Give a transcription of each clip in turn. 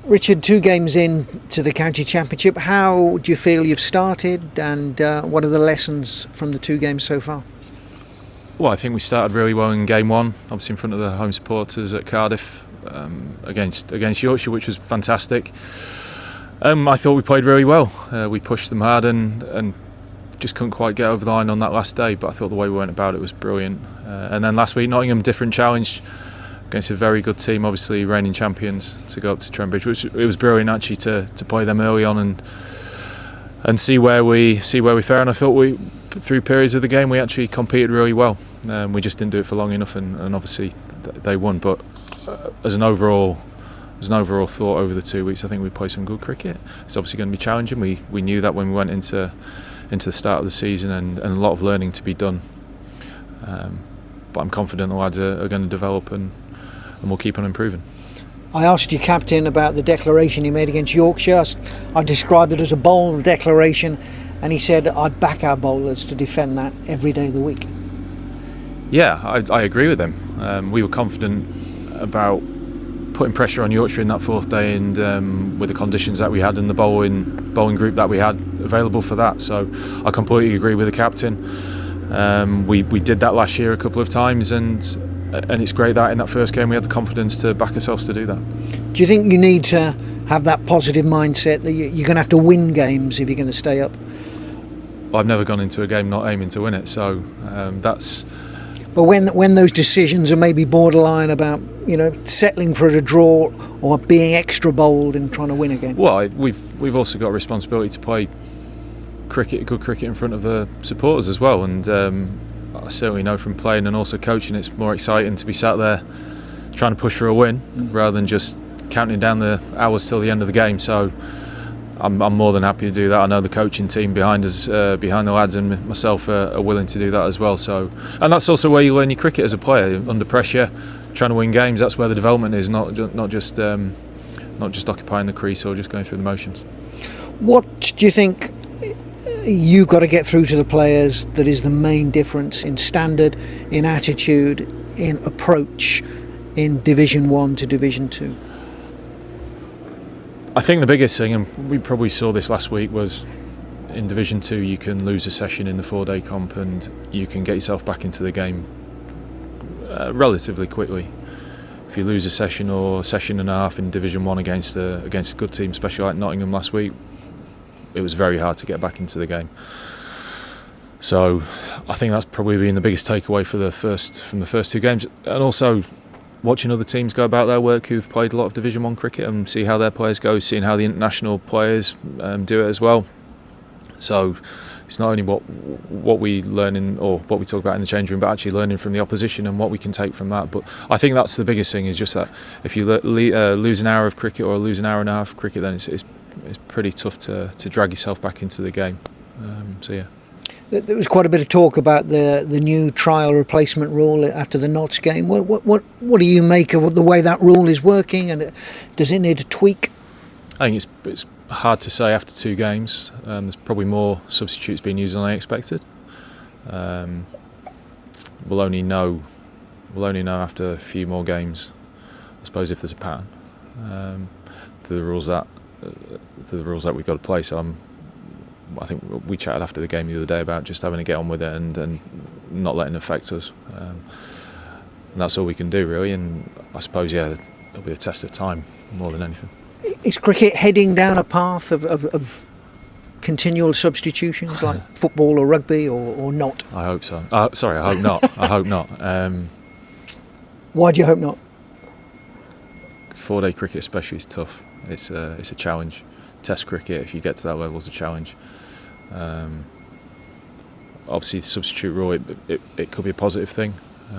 Richard, 2 games in to the county championship, how do you feel you've started, and what are the lessons from the 2 games so far? Well, I think we started really well in game 1, obviously in front of the home supporters at Cardiff, against Yorkshire, which was fantastic. I thought we played really well. We pushed them hard and just couldn't quite get over the line on that last day, but I thought the way we went about it was brilliant. And then last week, Nottingham, different challenge against a very good team, obviously reigning champions, to go up to Trembridge, which it was brilliant actually to play them early on and see where we fare. And I thought through periods of the game we actually competed really well. We just didn't do it for long enough, and obviously they won. But as an overall thought over the 2 weeks, I think we played some good cricket. It's obviously going to be challenging. We knew that when we went into the start of the season, and a lot of learning to be done. But I'm confident the lads are going to develop and we'll keep on improving. I asked your captain about the declaration he made against Yorkshire. I described it as a bold declaration, and he said I'd back our bowlers to defend that every day of the week. Yeah, I agree with him. We were confident about putting pressure on Yorkshire in that 4th day, and with the conditions that we had and the bowling group that we had available for that. So I completely agree with the captain. We did that last year a couple of times, and it's great that in that first game we had the confidence to back ourselves to do that. Do you think you need to have that positive mindset that you're going to have to win games if you're going to stay up? I've never gone into a game not aiming to win it, so that's... But when those decisions are maybe borderline about, settling for a draw or being extra bold and trying to win a game? Well, we've also got a responsibility to play good cricket in front of the supporters as well, and I certainly know from playing and also coaching it's more exciting to be sat there trying to push for a win rather than just counting down the hours till the end of the game. So I'm more than happy to do that. I know the coaching team behind us, behind the lads and myself are willing to do that as well. So, and that's also where you learn your cricket as a player, under pressure, trying to win games. That's where the development is, not just occupying the crease or just going through the motions. What do you think you've got to get through to the players that is the main difference in standard, in attitude, in approach in Division 1 to Division 2? I think the biggest thing, and we probably saw this last week, was in Division 2 you can lose a session in the 4-day comp and you can get yourself back into the game relatively quickly. If you lose a session or a session and a half in Division 1 against a good team, especially like Nottingham last week, it was very hard to get back into the game. So I think that's probably been the biggest takeaway from the first 2 games, and also watching other teams go about their work who've played a lot of Division 1 cricket and see how their players go, seeing how the international players do it as well. So it's not only what we learn or what we talk about in the change room, but actually learning from the opposition and what we can take from that. But I think that's the biggest thing, is just that if you lose an hour of cricket or lose an hour and a half of cricket, then it's pretty tough to drag yourself back into the game. So yeah. There was quite a bit of talk about the new trial replacement rule after the Notts game. What do you make of the way that rule is working, and does it need a tweak? I think it's hard to say after 2 games. There's probably more substitutes being used than I expected. We'll only know after a few more games, I suppose, if there's a pattern to the rules that we've got to play. So I think we chatted after the game the other day about just having to get on with it and not letting it affect us. And that's all we can do, really. And I suppose, yeah, it'll be a test of time more than anything. Is cricket heading down a path of continual substitutions like football or rugby, or not? I hope so. Sorry, I hope not. I hope not. Why do you hope not? 4-day cricket especially is tough. It's a challenge. Test cricket, if you get to that level, is a challenge. Obviously the substitute rule, it could be a positive thing,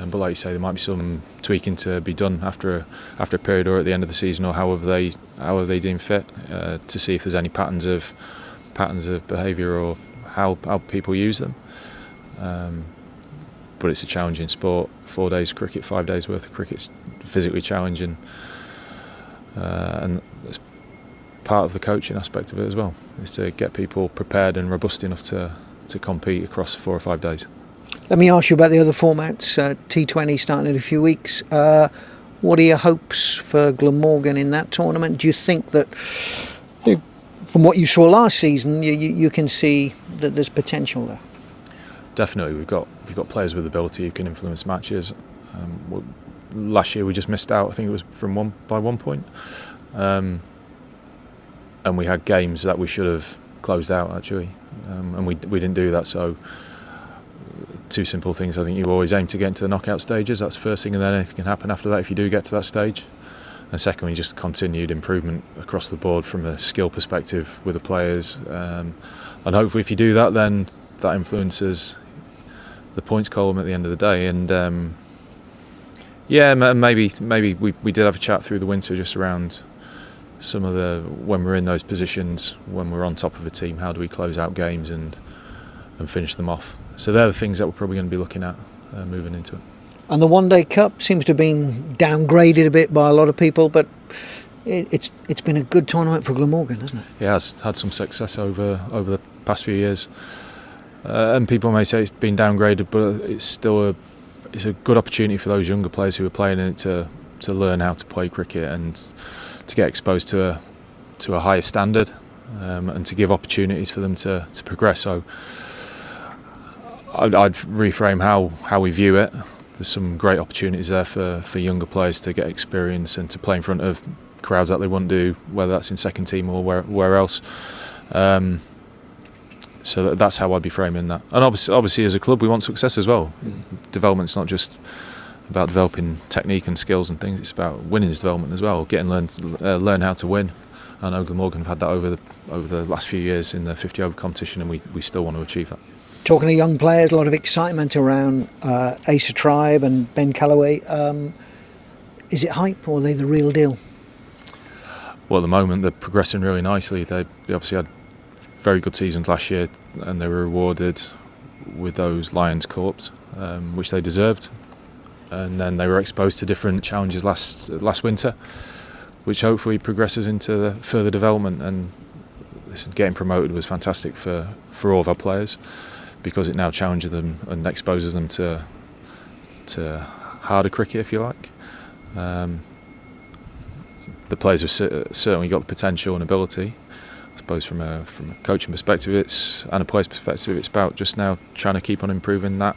but like you say, there might be some tweaking to be done after a period or at the end of the season, or however they deem fit, to see if there's any patterns of behaviour or how people use them. But it's a challenging sport. 4 days cricket, 5 days worth of cricket's physically challenging, and it's part of the coaching aspect of it as well, is to get people prepared and robust enough to compete across 4 or 5 days. Let me ask you about the other formats. T20 starting in a few weeks. What are your hopes for Glamorgan in that tournament? Do you think that, from what you saw last season, you can see that there's potential there? Definitely, we've got players with ability who can influence matches. Last year we just missed out. I think it was by 1 point, and we had games that we should have closed out actually, and we didn't do that. So, two simple things. I think you always aim to get into the knockout stages. That's the first thing, and then anything can happen after that if you do get to that stage. And secondly, just continued improvement across the board from a skill perspective with the players, and hopefully if you do that, then that influences the points column at the end of the day. And maybe we did have a chat through the winter just around some of when we're in those positions, when we're on top of a team, how do we close out games and finish them off. So they're the things that we're probably going to be looking at moving into it. And the One Day Cup seems to have been downgraded a bit by a lot of people, but it's been a good tournament for Glamorgan, hasn't it? It has had some success over the past few years, and people may say it's been downgraded, but it's still it's a good opportunity for those younger players who are playing in it to learn how to play cricket and to get exposed to a higher standard, and to give opportunities for them to progress. So I'd reframe how we view it. There's some great opportunities there for younger players to get experience and to play in front of crowds that they wouldn't do, whether that's in second team or where else. So that's how I'd be framing that. And obviously as a club we want success as well. Development's not just about developing technique and skills and things, it's about winning's development as well, learn how to win. I know Glamorgan have had that over the last few years in the 50 over competition, and we still want to achieve that. Talking to young players, a lot of excitement around Asa Tribe and Ben Kellaway. Is it hype or are they the real deal? Well, at the moment they're progressing really nicely. They obviously had very good seasons last year, and they were rewarded with those Lions Corps, which they deserved. And then they were exposed to different challenges last winter, which hopefully progresses into the further development. And getting promoted was fantastic for all of our players, because it now challenges them and exposes them to harder cricket, if you like. The players have certainly got the potential and ability. I suppose from a coaching perspective and a player's perspective, it's about just now trying to keep on improving that,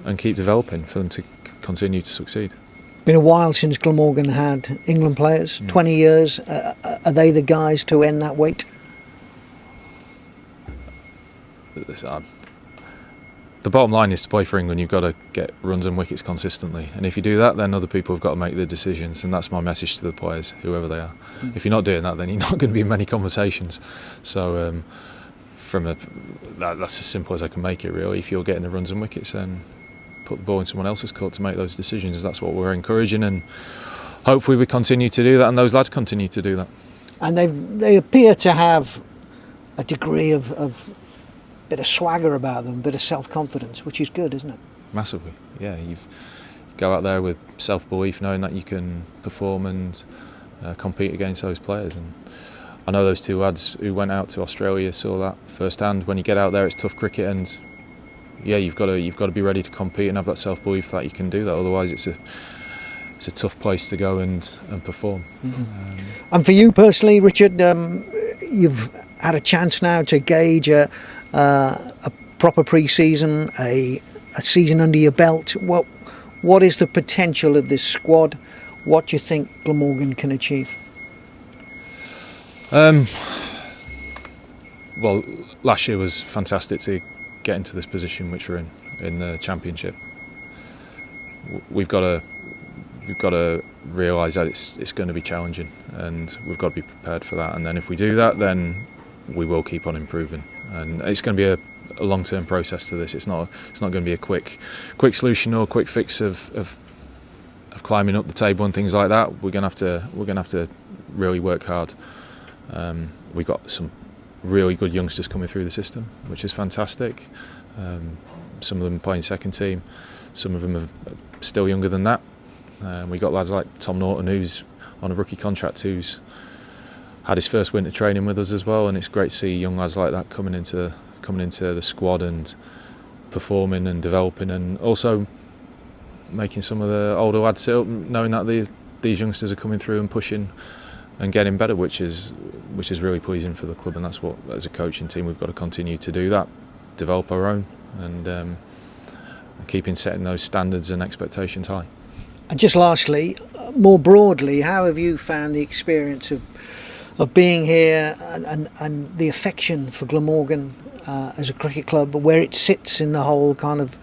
and keep developing for them to continue to succeed. Been a while since Glamorgan had England players, 20 years. Are they the guys to end that wait? The bottom line is, to play for England you've got to get runs and wickets consistently, and if you do that, then other people have got to make the decisions, and that's my message to the players, whoever they are. If you're not doing that, then you're not going to be in many conversations. So that's as simple as I can make it, really. If you're getting the runs and wickets, then put the ball in someone else's court to make those decisions. That's what we're encouraging, and hopefully we continue to do that, and those lads continue to do that. And they appear to have a degree of bit of swagger about them, a bit of self-confidence, which is good, isn't it? Massively, yeah. You go out there with self-belief, knowing that you can perform and compete against those players. And I know those two lads who went out to Australia saw that firsthand. When you get out there, it's tough cricket, and yeah, you've got to be ready to compete and have that self-belief that you can do that. Otherwise, it's a tough place to go and perform. Mm-hmm. And for you personally, Richard, you've had a chance now to gauge a proper pre-season, a season under your belt. What is the potential of this squad? What do you think Glamorgan can achieve? Well, last year was fantastic to get into this position which we're in the Championship. We've got to realise that it's going to be challenging, and we've got to be prepared for that. And then if we do that, then we will keep on improving. And it's going to be a long-term process to this. It's not going to be a quick solution or quick fix of climbing up the table and things like that. We're going to have to really work hard. We've got some really good youngsters coming through the system, which is fantastic. Some of them are playing second team, some of them are still younger than that. We've got lads like Tom Norton, who's on a rookie contract, who's had his first winter training with us as well, and it's great to see young lads like that coming into the squad and performing and developing. And also making some of the older lads sit up, knowing that these youngsters are coming through and pushing and getting better, which is really pleasing for the club. And that's what, as a coaching team, we've got to continue to do that, develop our own, and keeping setting those standards and expectations high. And just lastly, more broadly, how have you found the experience of being here and the affection for Glamorgan as a cricket club, where it sits in the whole kind of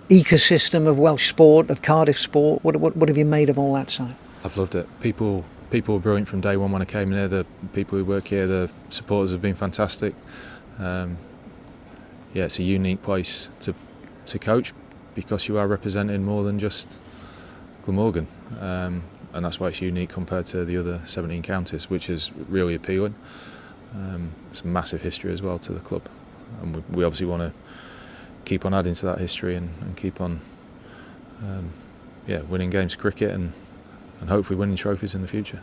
ecosystem of Welsh sport, of Cardiff sport? What have you made of all that side? I've loved it. People were brilliant from day one when I came in here. The people who work here, the supporters have been fantastic. It's a unique place to coach because you are representing more than just Glamorgan, and that's why it's unique compared to the other 17 counties, which is really appealing. It's a massive history as well to the club, and we obviously want to keep on adding to that history and keep on winning games of cricket and hopefully winning trophies in the future.